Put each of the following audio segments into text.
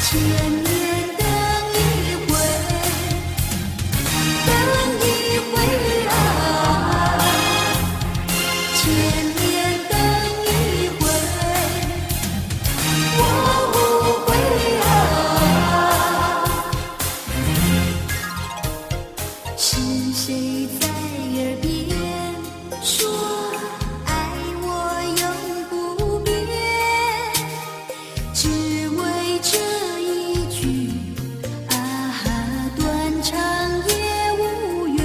千年等一回，等一回啊！千年等一回，我无悔啊！是谁在耳边说爱我永不变？只为这一句啊，断肠也无怨。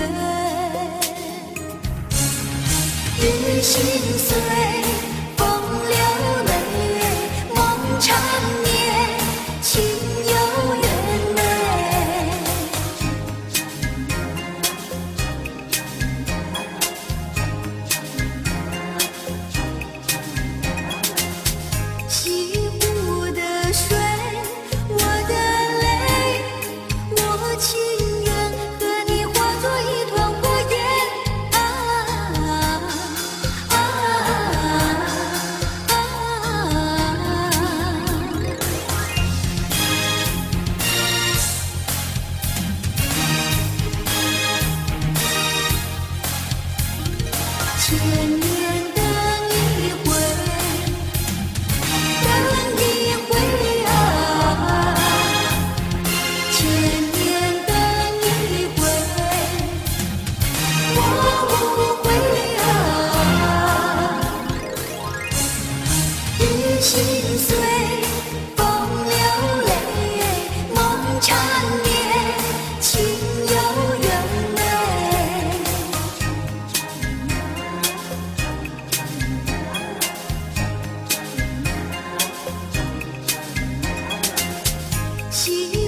雨心碎，风流泪，梦缠绵，情有缘美。西湖的水，我的泪，我情愿和你化作一团火焰啊啊千年等一回，等一回啊！千年等一回，我无悔啊！雨心碎，风流泪，梦缠绵，情有缘美。西